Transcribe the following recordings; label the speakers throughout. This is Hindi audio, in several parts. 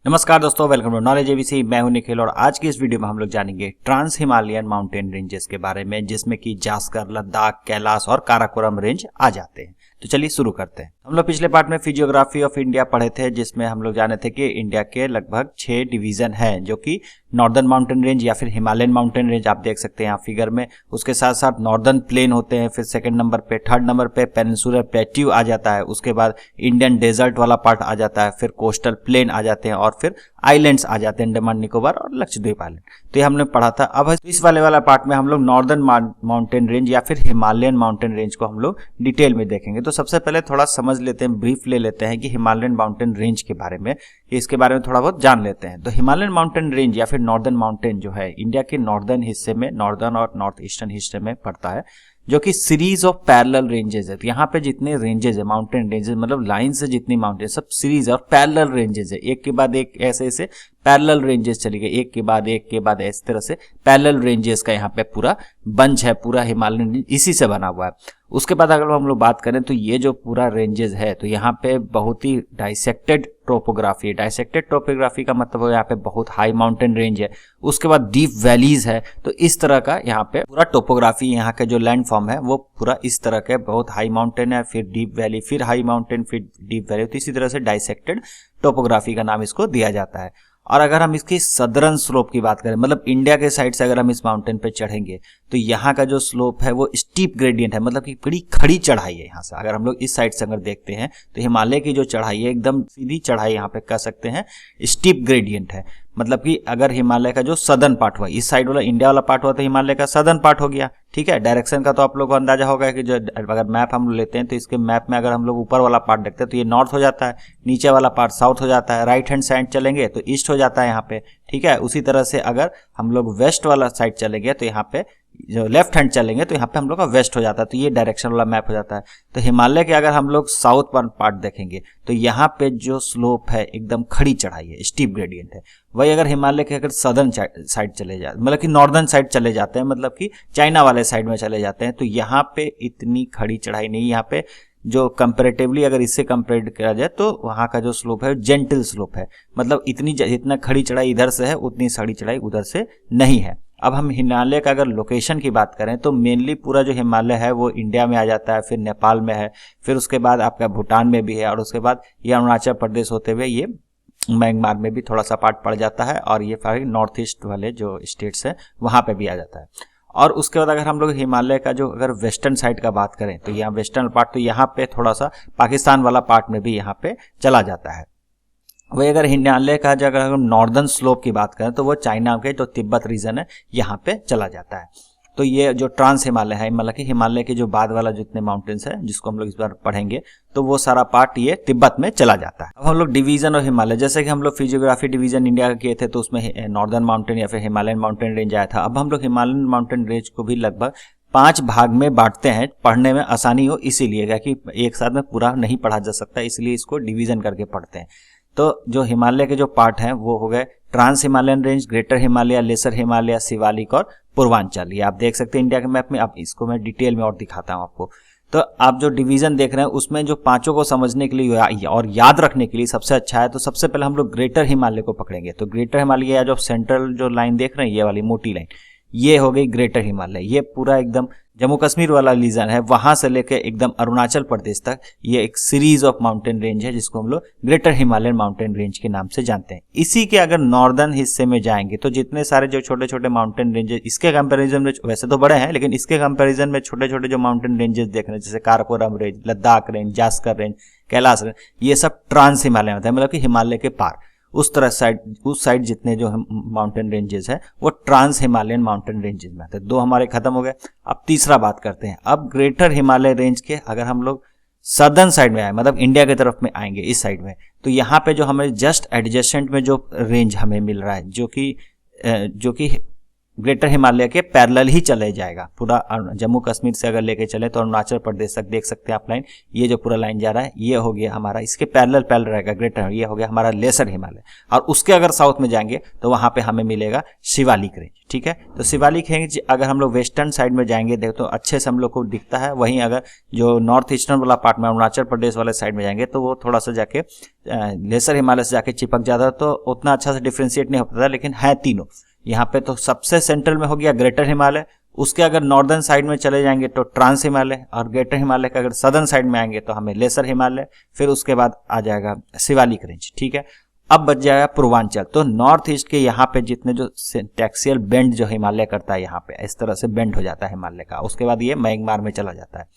Speaker 1: नमस्कार दोस्तों, वेलकम टू नॉलेज एबीसी। मैं हूं निखिल और आज की इस वीडियो में हम लोग जानेंगे ट्रांस हिमालयन माउंटेन रेंजेस के बारे में, जिसमें कि जास्कर, लद्दाख, कैलाश और काराकोरम रेंज आ जाते हैं। तो चलिए शुरू करते हैं। हम लोग पिछले पार्ट में फिजियोग्राफी ऑफ इंडिया पढ़े थे, जिसमें हम लोग जाने थे कि इंडिया के लगभग 6 डिवीजन हैं, जो कि नॉर्दर्न माउंटेन रेंज या फिर हिमालयन माउंटेन रेंज आप देख सकते हैं यहाँ फिगर में। उसके साथ साथ नॉर्दर्न प्लेन होते हैं, फिर सेकंड नंबर पे, थर्ड नंबर पे पेनिनसुलर प्लेट्यू आ जाता है, उसके बाद इंडियन डेजर्ट वाला पार्ट आ जाता है, फिर कोस्टल प्लेन आ जाते हैं और फिर आइलैंड्स आ जाते हैं, अंडमान निकोबार और लक्षद्वीप आइलैंड। तो ये हमने पढ़ा था। अब इस वाला पार्ट में हम लोग नॉर्दर्न माउंटेन रेंज या फिर हिमालयन माउंटेन रेंज को हम लोग डिटेल में देखेंगे। तो सबसे पहले थोड़ा समझ लेते हैं, ब्रीफ ले लेते हैं कि हिमालयन माउंटेन रेंज के बारे में, इसके बारे में थोड़ा बहुत जान लेते हैं। तो हिमालयन माउंटेन रेंज या फिर नॉर्दर्न माउंटेन जो है, इंडिया के नॉर्दर्न हिस्से में, नॉर्दर्न और नॉर्थ ईस्टर्न हिस्से में पड़ता है, जो कि सीरीज ऑफ पैरेलल रेंजेस है। तो यहाँ पे जितने रेंजेस है, माउंटेन रेंजेस मतलब लाइन से जितनी माउंटेन, सब सीरीज और पैरेलल रेंजेस है, एक के बाद एक ऐसे ऐसे पैरेलल रेंजेस चली गई, एक के बाद एक के बाद इस तरह से पैरेलल रेंजेस का यहाँ पे पूरा बंच है, पूरा हिमालयन रेंज इसी से बना हुआ है। उसके बाद अगर हम लोग बात करें तो ये जो पूरा रेंजेस है, तो यहाँ पे बहुत ही डाइसेक्टेड टोपोग्राफी है। डाइसेक्टेड टोपोग्राफी का मतलब है यहाँ पे बहुत हाई माउंटेन रेंज है, उसके बाद डीप वैलीज है। तो इस तरह का यहाँ पे पूरा टोपोग्राफी, यहाँ के जो लैंड फॉर्म है वो पूरा इस तरह के, बहुत हाई माउंटेन है, फिर डीप वैली, फिर हाई माउंटेन, फिर डीप वैली। तो इसी तरह से डाइसेक्टेड टोपोग्राफी का नाम इसको दिया जाता है। और अगर हम इसकी सदर्न स्लोप की बात करें, मतलब इंडिया के साइड से अगर हम इस माउंटेन पे चढ़ेंगे तो यहाँ का जो स्लोप है वो स्टीप ग्रेडियंट है, मतलब कि बड़ी खड़ी चढ़ाई है। यहाँ से अगर हम लोग इस साइड से अगर देखते हैं तो हिमालय की जो चढ़ाई है एकदम सीधी चढ़ाई, यहाँ पे कह सकते हैं स्टीप ग्रेडियंट है। मतलब कि अगर हिमालय का जो सदर्न पार्ट हुआ, इस साइड वाला इंडिया वाला पार्ट हुआ, तो हिमालय का सदर्न पार्ट हो गया। ठीक है, डायरेक्शन का तो आप लोगों को अंदाजा होगा कि जो अगर मैप हम लेते हैं तो इसके मैप में अगर हम लोग ऊपर वाला पार्ट देखते हैं तो ये नॉर्थ हो जाता है, नीचे वाला पार्ट साउथ हो जाता है, राइट हैंड साइड चलेंगे तो ईस्ट हो जाता है यहाँ पे। ठीक है, उसी तरह से अगर हम लोग वेस्ट वाला साइड चलेंगे तो यहाँ पे, जो लेफ्ट हैंड चलेंगे तो यहाँ पे हम लोग का वेस्ट हो जाता है। तो ये डायरेक्शन वाला मैप हो जाता है। तो हिमालय के अगर हम लोग साउथ पार्ट देखेंगे तो यहाँ पे जो स्लोप है एकदम खड़ी चढ़ाई है, स्टीप ग्रेडियंट है। वही अगर हिमालय के अगर सदर्न साइड चले जाते, मतलब कि नॉर्दर्न साइड चले जाते हैं, मतलब कि चाइना वाले साइड में चले जाते हैं, तो यहाँ पे इतनी खड़ी चढ़ाई नहीं। यहाँ पे जो कंपेरेटिवली अगर इससे कंपेयर किया जाए तो वहाँ का जो स्लोप है जेंटल स्लोप है, मतलब इतना खड़ी चढ़ाई इधर से है उतनी सड़ी चढ़ाई उधर से नहीं है। अब हम हिमालय का अगर लोकेशन की बात करें तो मेनली पूरा जो हिमालय है वो इंडिया में आ जाता है, फिर नेपाल में है, फिर उसके बाद आपका भूटान में भी है, और उसके बाद ये अरुणाचल प्रदेश होते हुए ये म्यांमार में भी थोड़ा सा पार्ट पड़ जाता है, और ये सारे नॉर्थ ईस्ट वाले जो स्टेट्स हैं वहाँ पे भी आ जाता है। और उसके बाद अगर हम लोग हिमालय का जो अगर वेस्टर्न साइड का बात करें तो यहाँ वेस्टर्न पार्ट, तो यहाँ पे थोड़ा सा पाकिस्तान वाला पार्ट में भी यहाँ पे चला जाता है। वही अगर हिमालय का जो अगर हम नॉर्दर्न स्लोप की बात करें तो वो चाइना के जो तिब्बत रीजन है यहाँ पे चला जाता है। तो ये जो ट्रांस हिमालय है, मतलब कि हिमालय के जो बाद वाला जितने माउंटेन्स है जिसको हम लोग इस बार पढ़ेंगे, तो वो सारा पार्ट ये तिब्बत में चला जाता है। अब हम लोग डिवीजन और हिमालय, जैसे कि हम लोग फिजियोग्राफी डिवीजन इंडिया का किए थे तो उसमें नॉर्दर्न माउंटेन या फिर हिमालयन माउंटेन रेंज आया था। अब हम लोग हिमालयन माउंटेन रेंज को भी लगभग 5 भाग में बांटते हैं, पढ़ने में आसानी हो इसीलिए, कि एक साथ में पूरा नहीं पढ़ा जा सकता, इसलिए इसको डिवीजन करके पढ़ते हैं। तो जो हिमालय के जो पार्ट हैं वो हो गए trans Himalayan range, greater Himalaya, lesser Himalaya, Shivalik और पूर्वांचल। ये आप देख सकते हैं इंडिया के मैप में। अब इसको मैं डिटेल में और दिखाता हूं आपको। तो आप जो डिवीजन देख रहे हैं उसमें जो पांचों को समझने के लिए और याद रखने के लिए सबसे अच्छा है, तो सबसे पहले हम लोग ग्रेटर हिमालय को पकड़ेंगे। तो ग्रेटर हिमालय या जो सेंट्रल जो लाइन देख रहे हैं, ये वाली मोटी लाइन, ये हो गई ग्रेटर हिमालय। ये पूरा एकदम जम्मू कश्मीर वाला रीजन है, वहां से लेकर एकदम अरुणाचल प्रदेश तक ये एक सीरीज ऑफ माउंटेन रेंज है जिसको हम लोग ग्रेटर हिमालयन माउंटेन रेंज के नाम से जानते हैं। इसी के अगर नॉर्दर्न हिस्से में जाएंगे तो जितने सारे जो छोटे छोटे माउंटेन रेंजेस, इसके कंपैरिजन में वैसे तो बड़े हैं, लेकिन इसके कंपैरिजन में छोटे छोटे जो माउंटेन रेंजेस देख रहे हैं, जैसे Karakoram range, Ladakh range, Zanskar range, Kailash range, ये सब ट्रांस हिमालय होता है, मतलब कि हिमालय के पार उस साइड जितने जो माउंटेन रेंजेस है वो ट्रांस हिमालयन माउंटेन रेंजेस में आते हैं। 2 हमारे खत्म हो गए। अब तीसरा बात करते हैं। अब ग्रेटर हिमालय रेंज के अगर हम लोग सदर्न साइड में आए, मतलब इंडिया की तरफ में आएंगे इस साइड में, तो यहाँ पे जो हमें जस्ट एडजेसेंट में जो रेंज हमें मिल रहा है, जो कि ग्रेटर हिमालय के पैरेलल ही चले जाएगा। पूरा जम्मू कश्मीर से अगर लेके चले तो अरुणाचल प्रदेश तक देख सकते हैं आप लाइन, ये जो पूरा लाइन जा रहा है ये हो गया हमारा, इसके पैरेलल रहेगा ग्रेटर, ये हो गया हमारा लेसर हिमालय। और उसके अगर साउथ में जाएंगे तो वहां पे हमें मिलेगा शिवालिक रेंज। ठीक है, तो शिवालिक रेंज अगर हम लोग वेस्टर्न साइड में जाएंगे देखो तो अच्छे से हम लोग को दिखता है। वहीं अगर जो नॉर्थ ईस्टर्न वाला पार्ट में अरुणाचल प्रदेश वाले साइड में जाएंगे तो वो थोड़ा सा जाके लेसर हिमालय से जाके चिपक जाता, तो उतना अच्छा से डिफ्रेंशिएट नहीं होता था, लेकिन है तीनों यहाँ पे। तो सबसे सेंट्रल में हो गया ग्रेटर हिमालय, उसके अगर नॉर्दर्न साइड में चले जाएंगे तो ट्रांस हिमालय, और ग्रेटर हिमालय का अगर सदर्न साइड में आएंगे तो हमें लेसर हिमालय, फिर उसके बाद आ जाएगा शिवालिक रेंज। ठीक है, अब बच जाएगा पूर्वांचल। तो नॉर्थ ईस्ट के यहाँ पे जितने जो टैक्सियल बेंड जो हिमालय करता है, यहाँ पे इस तरह से बेंड हो जाता है हिमालय का, उसके बाद ये म्यांमार में चला जाता है।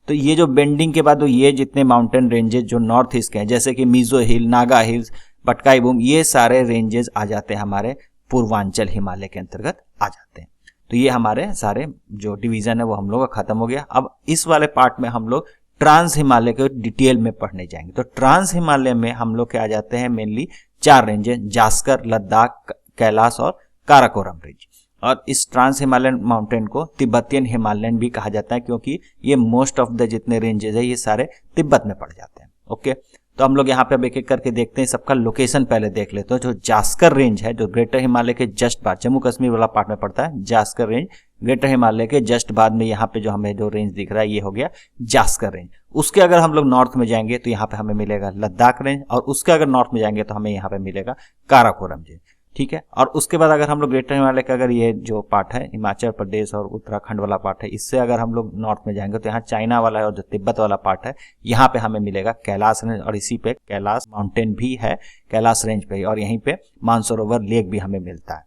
Speaker 1: तो ये जो बेंडिंग के बाद ये जितने माउंटेन रेंजेस जो नॉर्थ ईस्ट के हैं, जैसे कि मिजो हिल, नागा हिल्स, पटकाई बूम, ये सारे रेंजेस आ जाते हैं हमारे पूर्वांचल हिमालय के अंतर्गत आ जाते हैं। तो ये हमारे सारे जो डिवीजन है वो हम लोग का खत्म हो गया। अब इस वाले पार्ट में हम लोग ट्रांस हिमालय के डिटेल में पढ़ने जाएंगे। तो ट्रांस हिमालय में हम लोग के आ जाते हैं मेनली 4 रेंजेस, जास्कर, लद्दाख, कैलाश और काराकोरम रेंज। और इस ट्रांस हिमालयन माउंटेन को तिब्बतियन हिमालयन भी कहा जाता है, क्योंकि ये मोस्ट ऑफ द जितने रेंजेस है ये सारे तिब्बत में पड़ जाते हैं। ओके, तो हम लोग यहाँ पे अब एक एक करके देखते हैं, सबका लोकेशन पहले देख लेते हैं। जो जास्कर रेंज है जो ग्रेटर हिमालय के जस्ट बाद, जम्मू कश्मीर वाला पार्ट में पड़ता है, जास्कर रेंज ग्रेटर हिमालय के जस्ट बाद में यहाँ पे जो हमें जो रेंज दिख रहा है ये हो गया जास्कर रेंज। उसके अगर हम लोग नॉर्थ में जाएंगे तो यहाँ पे हमें मिलेगा लद्दाख रेंज, और उसके अगर नॉर्थ में जाएंगे तो हमें यहाँ पे मिलेगा काराकोरम रेंज। ठीक है, और उसके बाद अगर हम लोग ग्रेटर हिमालय का अगर ये जो पार्ट है हिमाचल प्रदेश और उत्तराखंड वाला पार्ट है, इससे अगर हम लोग नॉर्थ में जाएंगे तो यहाँ चाइना वाला है और जो तिब्बत वाला पार्ट है यहाँ पे हमें मिलेगा कैलाश रेंज, और इसी पे कैलाश माउंटेन भी है कैलाश रेंज पे, और यहीं पे मानसरोवर लेक भी हमें मिलता है।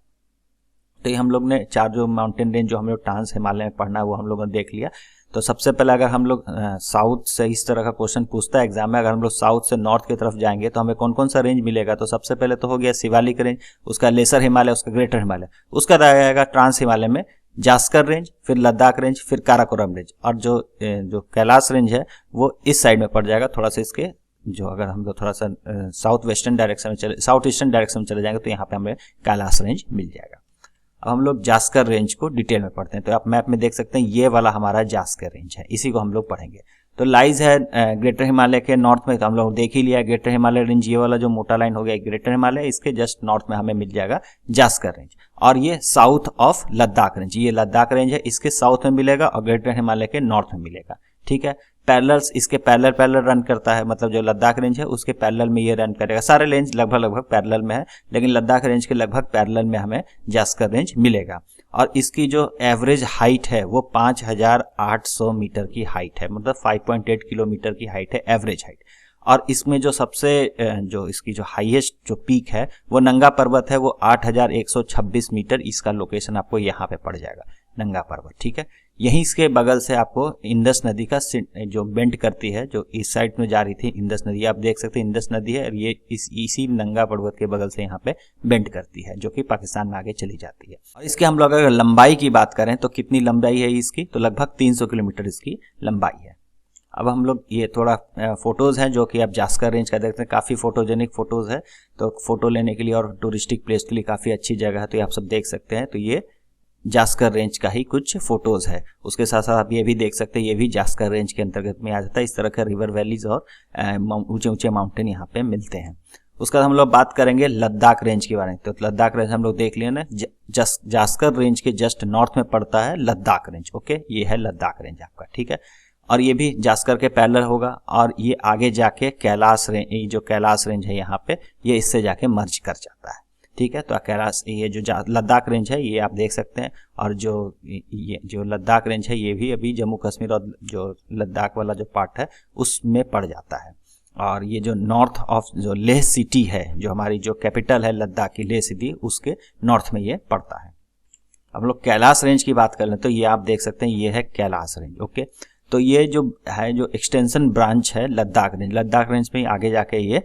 Speaker 1: तो ये हम लोग ने 4 जो माउंटेन रेंज जो हम लोग ट्रांस हिमालय में पढ़ना है वो हम लोगों ने देख लिया। तो सबसे पहले अगर हम लोग साउथ से इस तरह का क्वेश्चन पूछता है एग्जाम में, अगर हम लोग साउथ से नॉर्थ की तरफ जाएंगे तो हमें कौन कौन सा रेंज मिलेगा। तो सबसे पहले तो हो गया शिवालिक रेंज, उसका लेसर हिमालय, उसका ग्रेटर हिमालय, उसका रहेगा ट्रांस हिमालय में जास्कर रेंज, फिर लद्दाख रेंज, फिर काराकोरम रेंज, और जो कैलाश रेंज है वो इस साइड में पड़ जाएगा थोड़ा सा। इसके जो अगर हम लोग थोड़ा सा साउथ वेस्टर्न डायरेक्शन में साउथ ईस्टर्न डायरेक्शन में चले जाएंगे तो यहाँ पे हमें कैलाश रेंज मिल जाएगा। अब हम लोग जास्कर रेंज को डिटेल में पढ़ते हैं। तो आप मैप में देख सकते हैं ये वाला हमारा जास्कर रेंज है, इसी को हम लोग पढ़ेंगे। तो लाइज है ग्रेटर हिमालय के नॉर्थ में, तो हम लोग देख ही लिया ग्रेटर हिमालय रेंज, ये वाला जो मोटा लाइन हो गया ग्रेटर हिमालय, इसके जस्ट नॉर्थ में हमें मिल जाएगा जास्कर रेंज। और ये साउथ ऑफ लद्दाख रेंज, ये लद्दाख रेंज है, इसके साउथ में मिलेगा और ग्रेटर हिमालय के नॉर्थ में मिलेगा। ठीक है, पैरेलल्स इसके पैरेलल रन करता है, मतलब जो लद्दाख रेंज है उसके पैरेलल में ये रन करेगा। सारे रेंज लगभग पैरेलल में है, लेकिन लद्दाख रेंज के लगभग पैरेलल में हमें जास्कर रेंज मिलेगा। और इसकी जो एवरेज हाइट है वो 5800 मीटर की हाइट है, मतलब 5.8 किलोमीटर की हाइट है एवरेज हाइट। और इसमें जो सबसे जो इसकी जो हाईएस्ट जो पीक है वो नंगा पर्वत है, वो 8126 मीटर, इसका लोकेशन आपको यहाँ पे पड़ जाएगा नंगा पर्वत। ठीक है, यहीं इसके बगल से आपको इंडस नदी का जो बेंड करती है, जो इस साइड में जा रही थी इंडस नदी, आप देख सकते हैं इंडस नदी है, ये इसी नंगा पर्वत के बगल से यहाँ पे बेंड करती है, जो कि पाकिस्तान में आगे चली जाती है। और इसके हम लोग अगर लंबाई की बात करें तो कितनी लंबाई है इसकी, तो लगभग 300 किलोमीटर इसकी लंबाई है। अब हम लोग ये थोड़ा फोटोज हैं जो कि आप जास्कर रेंज का देखते हैं, काफ़ी फोटोजेनिक फोटोज है, तो फोटो लेने के लिए और टूरिस्टिक प्लेस के लिए काफ़ी अच्छी जगह है, तो ये आप सब देख सकते हैं। तो ये जास्कर रेंज का ही कुछ फोटोज है। उसके साथ साथ आप ये भी देख सकते हैं, ये भी जास्कर रेंज के अंतर्गत में आ जाता है। इस तरह का रिवर वैलीज और ऊंचे ऊंचे माउंटेन यहाँ पे मिलते हैं। उसके बाद हम लोग बात करेंगे लद्दाख रेंज के बारे में। तो लद्दाख रेंज हम लोग देख लिया ना, जास्कर रेंज के जस्ट नॉर्थ में पड़ता है लद्दाख रेंज। ओके, ये है लद्दाख रेंज आपका। ठीक है, और ये भी जास्कर के पैरेलल होगा, और ये आगे जाके कैलाश रेंज, जो कैलाश रेंज है यहाँ पे, ये इससे जाके मर्ज कर जाता है। ठीक है, तो कैलाश ये जो लद्दाख रेंज है ये आप देख सकते हैं, और ये जो लद्दाख रेंज है ये भी अभी जम्मू कश्मीर और जो लद्दाख वाला जो पार्ट है उसमें पड़ जाता है। और ये जो नॉर्थ ऑफ जो लेह सिटी है, जो हमारी जो कैपिटल है लद्दाख की लेह सिटी, उसके नॉर्थ में ये पड़ता है। हम लोग कैलाश रेंज की बात कर लें तो ये आप देख सकते हैं, ये है कैलाश रेंज। ओके, तो ये जो है जो एक्सटेंशन ब्रांच है लद्दाख रेंज में आगे जाके ये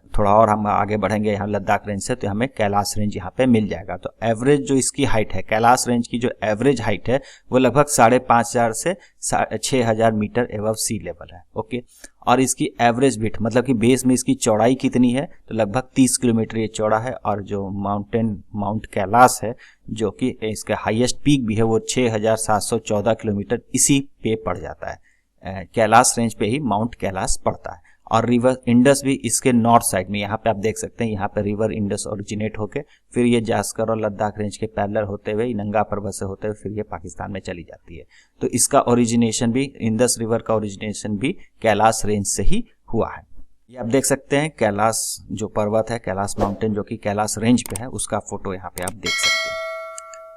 Speaker 1: थोड़ा और हम आगे बढ़ेंगे यहाँ लद्दाख रेंज से तो हमें कैलाश रेंज यहाँ पे मिल जाएगा। तो एवरेज जो इसकी हाइट है, कैलाश रेंज की जो एवरेज हाइट है वो लगभग 5,500 से 6,000 मीटर एबव सी लेवल है। ओके, और इसकी एवरेज विड्थ मतलब कि बेस में इसकी चौड़ाई कितनी है, तो लगभग 30 किलोमीटर ये चौड़ा है। और जो माउंट कैलाश है जो कि इसका हाईएस्ट पीक भी है वो 6,714 किलोमीटर इसी पे पड़ जाता है। कैलाश रेंज पे ही माउंट कैलाश पड़ता है। और रिवर इंडस भी इसके नॉर्थ साइड में, यहाँ पे आप देख सकते हैं, यहाँ पे रिवर इंडस ओरिजिनेट होके फिर ये जास्कर और लद्दाख रेंज के पैरेलल होते हुए नंगा पर्वत से होते हुए फिर ये पाकिस्तान में चली जाती है। तो इसका ओरिजिनेशन भी, इंडस रिवर का ओरिजिनेशन भी कैलाश रेंज से ही हुआ है। ये आप देख सकते हैं कैलाश जो पर्वत है, कैलाश माउंटेन जो कि कैलाश रेंज पे है, उसका फोटो यहाँ पे आप देख सकते हैं।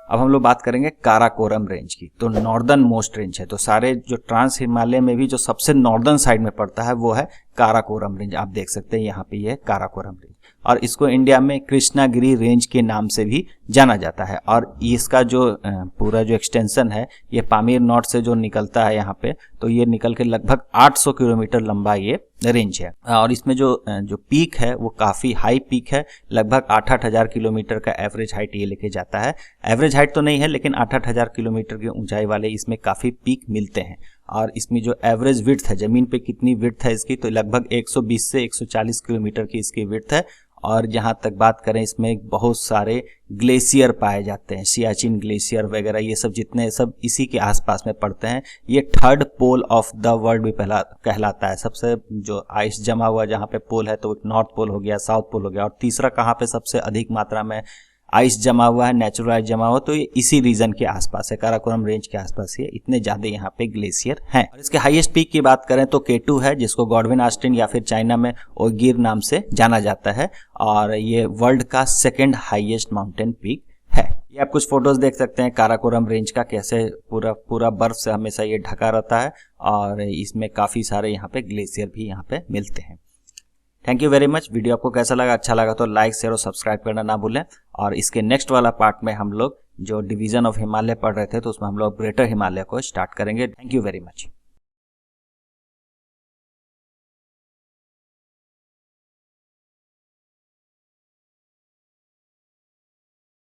Speaker 1: अब हम लोग बात करेंगे काराकोरम रेंज की। तो नॉर्दर्न मोस्ट रेंज है, तो सारे जो ट्रांस हिमालय में भी जो सबसे नॉर्दर्न साइड में पड़ता है वो है काराकोरम रेंज। आप देख सकते हैं यहाँ पे ये है काराकोरम रेंज, और इसको इंडिया में कृष्णागिरी रेंज के नाम से भी जाना जाता है। और इसका जो पूरा जो एक्सटेंशन है ये पामीर नॉर्थ से जो निकलता है यहाँ पे, तो ये निकल के लगभग 800 किलोमीटर लंबा ये रेंज है। और इसमें जो पीक है वो काफ़ी हाई पीक है, लगभग 8,000 किलोमीटर का एवरेज हाइट ये लेके जाता है। एवरेज हाइट तो नहीं है लेकिन 8,000 किलोमीटर की ऊंचाई वाले इसमें काफ़ी पीक मिलते हैं। और इसमें जो एवरेज विड्थ है, ज़मीन पे कितनी विड्थ है इसकी, तो लगभग 120 से 140 किलोमीटर की इसकी विड्थ है। और जहाँ तक बात करें इसमें बहुत सारे ग्लेशियर पाए जाते हैं, सियाचिन ग्लेशियर वगैरह, ये सब जितने सब इसी के आसपास में पड़ते हैं। ये third pole of the world भी पहला कहलाता है। सबसे जो आइस जमा हुआ जहाँ पे पोल है तो नॉर्थ पोल हो गया, साउथ पोल हो गया। और तीसरा कहाँ पे सबसे अधिक मात्रा में आइस जमा हुआ है, नेचुरल आइस जमा हुआ, तो ये इसी रीजन के आसपास है, काराकोरम रेंज के आसपास ही है। इतने ज्यादा यहाँ पे ग्लेशियर हैं। और इसके हाईएस्ट पीक की बात करें तो K2 है, जिसको गॉडविन ऑस्टिन या फिर चाइना में ओगिर नाम से जाना जाता है। और ये वर्ल्ड का सेकेंड हाईएस्ट माउंटेन पीक है। ये आप कुछ फोटोज देख सकते हैं काराकोरम रेंज का, कैसे पूरा बर्फ से हमेशा ये ढका रहता है। और इसमें काफी सारे यहाँ पे ग्लेशियर भी यहाँ पे मिलते हैं। Thank you very much. Video आपको कैसा लगा, अच्छा लगा तो लाइक शेयर और सब्सक्राइब करना ना भूलें। और इसके नेक्स्ट वाला पार्ट में हम लोग जो डिवीजन ऑफ हिमालय पढ़ रहे थे तो उसमें हम लोग ग्रेटर हिमालय को स्टार्ट करेंगे। Thank you very much.